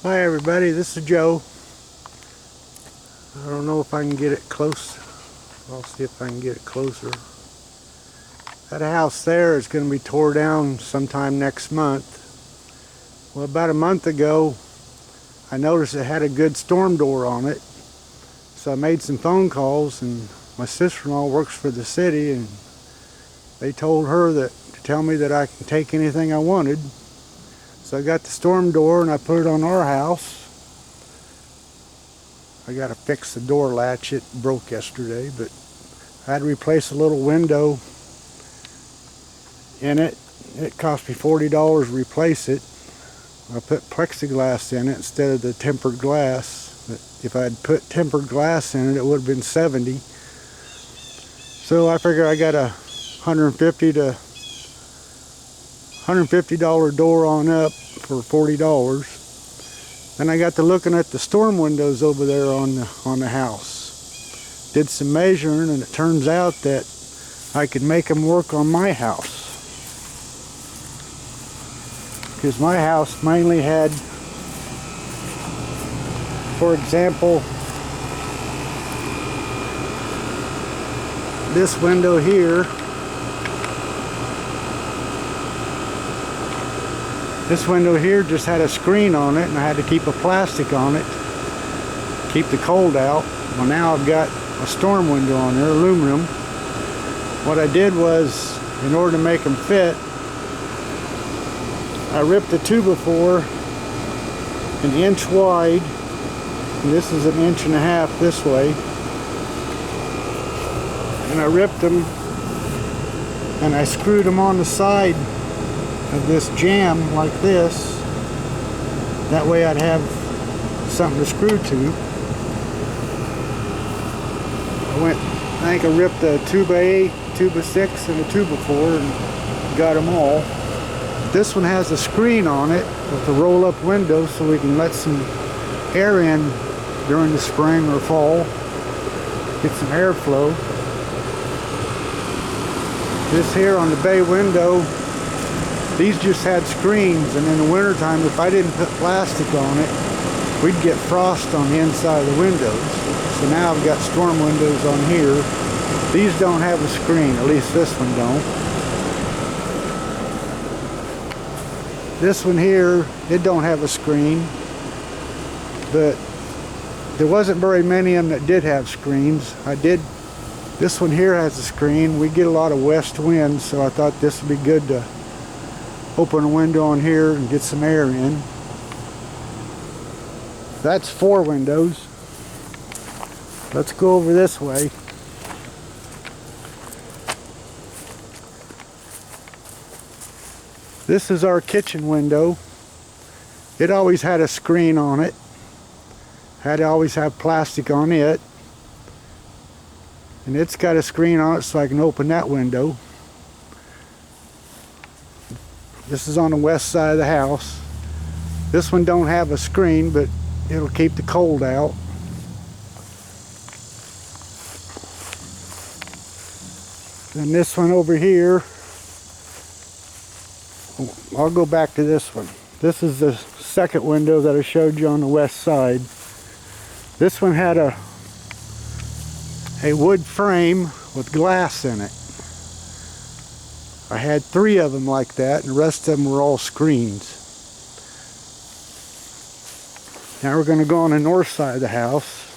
Hi everybody, this is Joe. I don't know if I can get it close. I'll see if I can get it closer. That house there is going to be tore down sometime next month. Well, about a month ago, I noticed it had a good storm door on it. So I made some phone calls, and my sister-in-law works for the city, and they told her to tell me that I can take anything I wanted. So I got the storm door and I put it on our house. I got to fix the door latch. It broke yesterday, but I had to replace a little window in it. It cost me $40 to replace it. I put plexiglass in it instead of the tempered glass. But if I had put tempered glass in it, it would have been $70. So I figured I got a $150 door on up for $40. Then I got to looking at the storm windows over there on the house. Did some measuring, and it turns out that I could make them work on my house. Because my house mainly had, for example, this window here. This window here just had a screen on it, and I had to keep a plastic on it, keep the cold out. Well, now I've got a storm window on there, aluminum. What I did was, in order to make them fit, I ripped the 2x4 an inch wide, and this is 1.5 inches this way. And I ripped them, and I screwed them on the side of this jamb like this. That way I'd have something to screw to. I think I ripped a 2x8, 2x6, and a 2x4 and got them all. This one has a screen on it with a roll-up window so we can let some air in during the spring or fall. Get some airflow. This here on the bay window, these just had screens, and in the wintertime, if I didn't put plastic on it, we'd get frost on the inside of the windows. So now I've got storm windows on here. These don't have a screen, at least this one don't. This one here, it don't have a screen, but there wasn't very many of them that did have screens. This one here has a screen. We get a lot of west winds, so I thought this would be good to open a window on here and get some air in. That's 4 windows. Let's go over this way. This is our kitchen window. It always had a screen on it. Had to always have plastic on it. And it's got a screen on it so I can open that window. This is on the west side of the house. This one don't have a screen, but it'll keep the cold out. Then this one over here, I'll go back to this one. This is the second window that I showed you on the west side. This one had a wood frame with glass in it. I had 3 of them like that, and the rest of them were all screens. Now we're going to go on the north side of the house.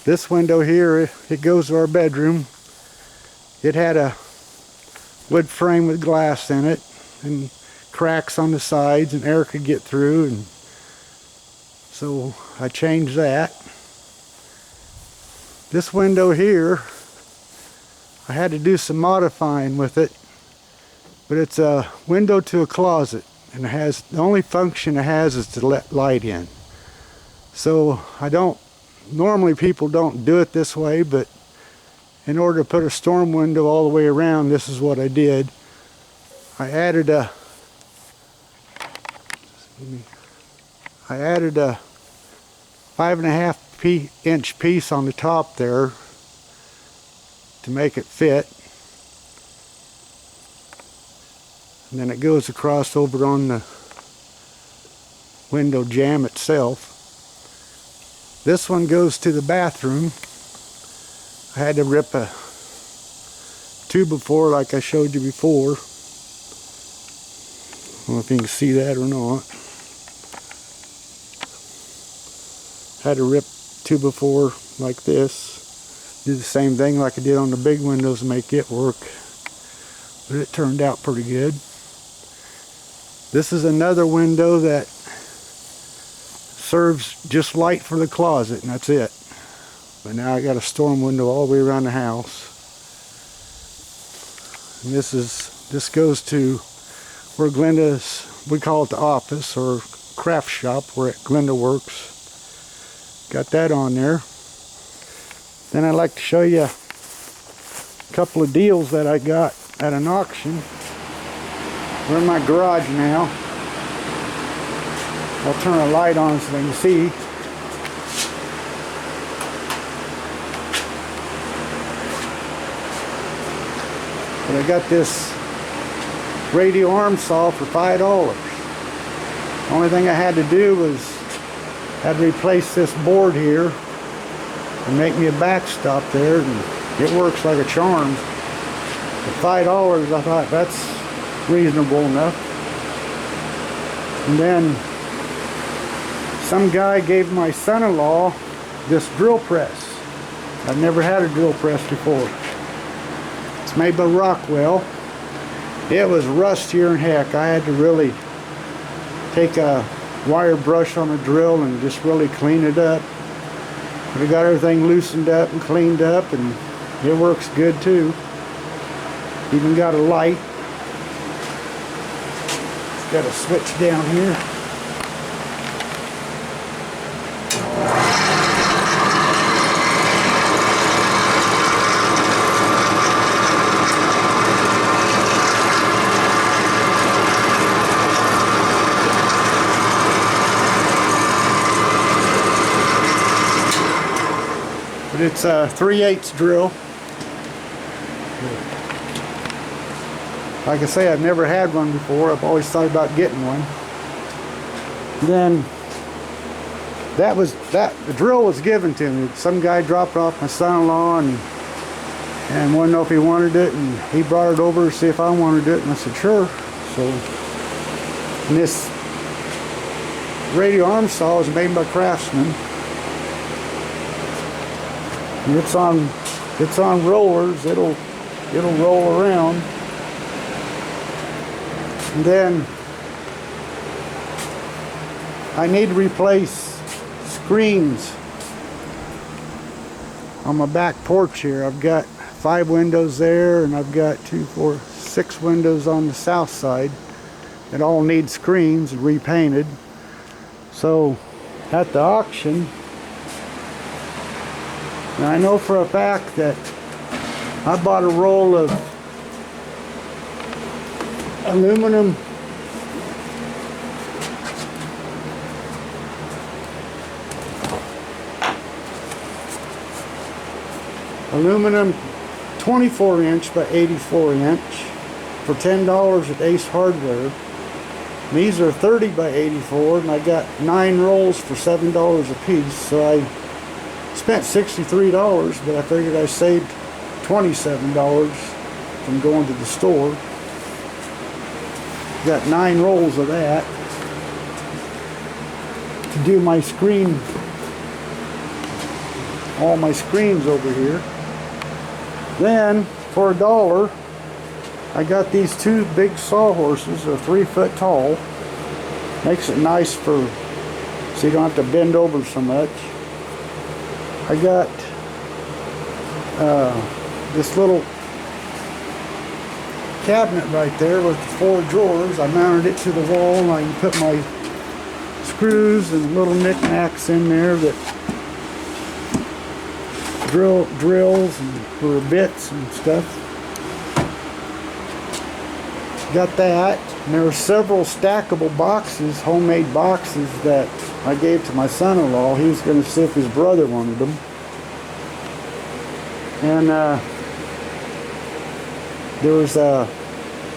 This window here, it goes to our bedroom. It had a wood frame with glass in it and cracks on the sides, and air could get through, and so I changed that. This window here, I had to do some modifying with it, but it's a window to a closet, and it has, the only function it has is to let light in. So normally people don't do it this way, but in order to put a storm window all the way around, this is what I did. I added a 5.5 inch piece on the top there to make it fit. and then it goes across over on the window jamb itself. This one goes to the bathroom. I had to rip a 2x4 like I showed you before. I don't know if you can see that or not. Had to rip 2x4 like this. Do the same thing like I did on the big windows to make it work. But it turned out pretty good. This is another window that serves just light for the closet, and that's it. But now I got a storm window all the way around the house. And this goes to where Glenda's, we call it the office or craft shop where Glenda works. Got that on there. Then I'd like to show you a couple of deals that I got at an auction. We're in my garage now. I'll turn a light on so they can see. But I got this radio arm saw for $5. The only thing I had to do was had to replace this board here and make me a backstop there, and it works like a charm. For $5, I thought that's reasonable enough. And then some guy gave my son-in-law this drill press. I've never had a drill press before. It's made by Rockwell. It was rustier than heck. I had to really take a wire brush on a drill and just really clean it up. But I got everything loosened up and cleaned up, and it works good too. Even got a light. It's got a switch down here. But it's a 3/8 drill. Like I say, I've never had one before. I've always thought about getting one. Then the drill was given to me. Some guy dropped off my son-in-law and wanted to know if he wanted it, and he brought it over to see if I wanted it, and I said sure. So, and this radio arm saw is made by Craftsman. And it's on rollers. It'll roll around. And then I need to replace screens on my back porch here. I've got 5 windows there, and I've got 2, 4, 6 windows on the south side that all need screens and repainted. So at the auction, now I know for a fact that I bought a roll of aluminum aluminum 24-inch by 84-inch for $10 at Ace Hardware. And these are 30 by 84, and I got 9 rolls for $7 a piece. So I spent $63, but I figured I saved $27 from going to the store. Got 9 rolls of that to do my screen, all my screens over here. Then for $1, I got these 2 big sawhorses. They're 3 foot tall. Makes it nice so you don't have to bend over so much. I got this little cabinet right there with 4 drawers. I mounted it to the wall, and I can put my screws and little knickknacks in there, that drills and for bits and stuff. Got that. And there are several stackable boxes, homemade boxes, that I gave to my son-in-law. He was going to see if his brother wanted them. And there was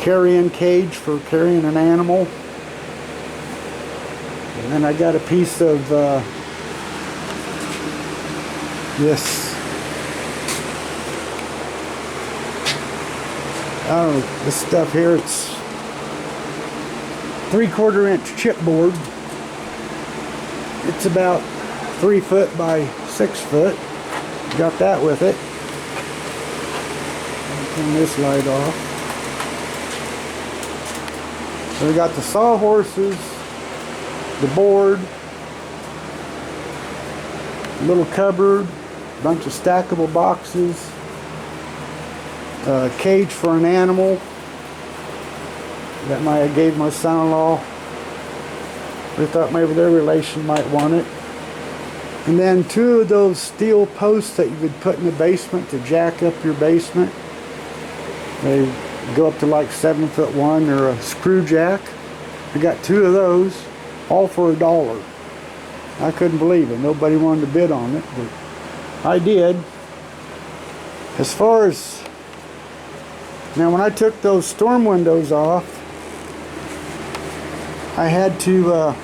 carrying cage for carrying an animal. And then I got a piece of this, I don't know, this stuff here, it's 3/4 inch chipboard. It's about 3 foot by 6 foot. Got that with it. Turn this light off. So we got the sawhorses, the board, a little cupboard, a bunch of stackable boxes, a cage for an animal that I gave my son-in-law. We thought maybe their relation might want it. And then 2 of those steel posts that you would put in the basement to jack up your basement. They go up to like 7'1", or a screw jack. I got 2 of those, all for $1. I couldn't believe it. Nobody wanted to bid on it, but I did. As far as, now when I took those storm windows off, I had to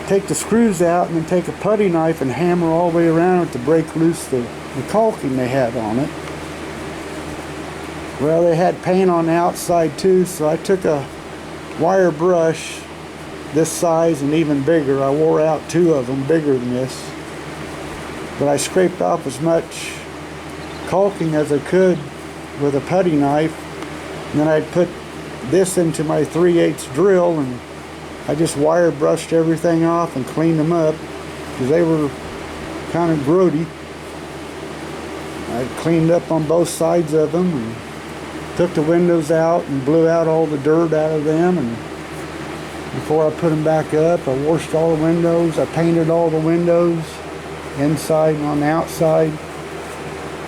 take the screws out and then take a putty knife and hammer all the way around it to break loose the caulking they had on it. Well, they had paint on the outside too, so I took a wire brush this size and even bigger. I wore out 2 of them bigger than this, but I scraped off as much caulking as I could with a putty knife, and then I'd put this into my 3/8 drill, and I just wire brushed everything off and cleaned them up because they were kind of grody. I cleaned up on both sides of them and took the windows out and blew out all the dirt out of them, and before I put them back up, I washed all the windows. I painted all the windows inside and on the outside.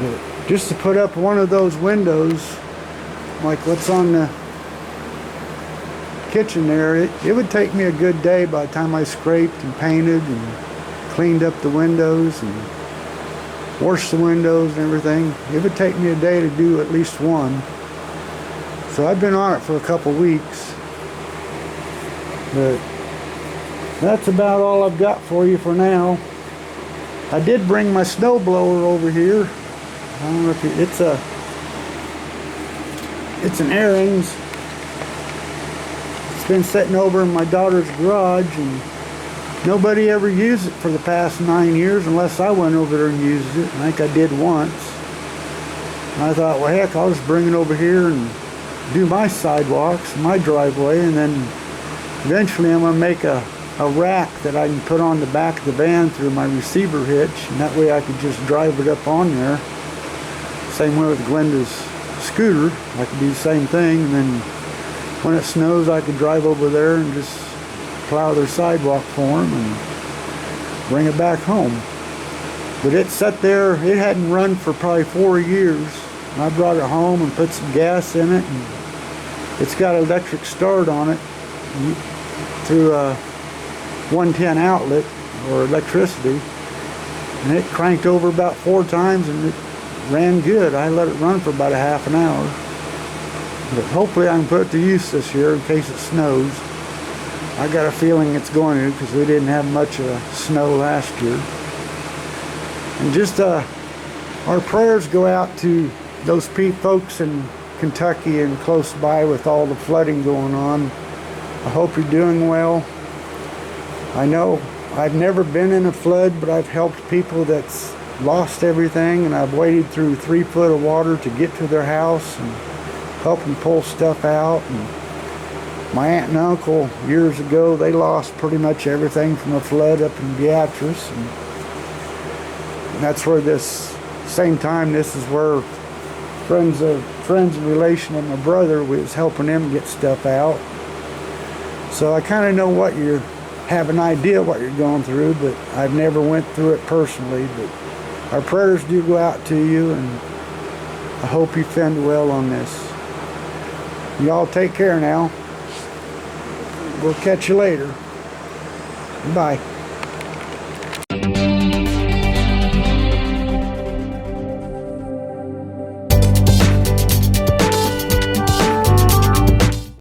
But just to put up one of those windows like what's on the kitchen there, it would take me a good day by the time I scraped and painted and cleaned up the windows and washed the windows and everything. It would take me a day to do at least one. So I've been on it for a couple weeks, but that's about all I've got for you for now. I did bring my snow blower over here. I don't know if it's an Aaron's. It's been sitting over in my daughter's garage, and nobody ever used it for the past 9 years unless I went over there and used it. I think I did once. And I thought, well, heck, I'll just bring it over here and do my sidewalks, my driveway, and then eventually I'm going to make a rack that I can put on the back of the van through my receiver hitch, and that way I could just drive it up on there. Same way with Glenda's scooter, I could do the same thing, and then when it snows I could drive over there and just plow their sidewalk for them and bring it back home. But it sat there, it hadn't run for probably 4 years. I brought it home and put some gas in it, and it's got an electric start on it through a 110 outlet or electricity, and it cranked over about 4 times and it ran good. I let it run for about a half an hour, but hopefully I can put it to use this year in case it snows. I got a feeling it's going to, because we didn't have much snow last year. And just our prayers go out to those folks in Kentucky and close by with all the flooding going on. I hope you're doing well. I know I've never been in a flood, but I've helped people that's lost everything, and I've waded through 3 foot of water to get to their house and help them pull stuff out. And my aunt and uncle years ago, they lost pretty much everything from a flood up in Beatrice, and that's where this is where friends and relation of my brother was helping them get stuff out. So I kind of know have an idea what you're going through, but I've never went through it personally. But our prayers do go out to you, and I hope you fend well on this. Y'all take care now. We'll catch you later. Bye.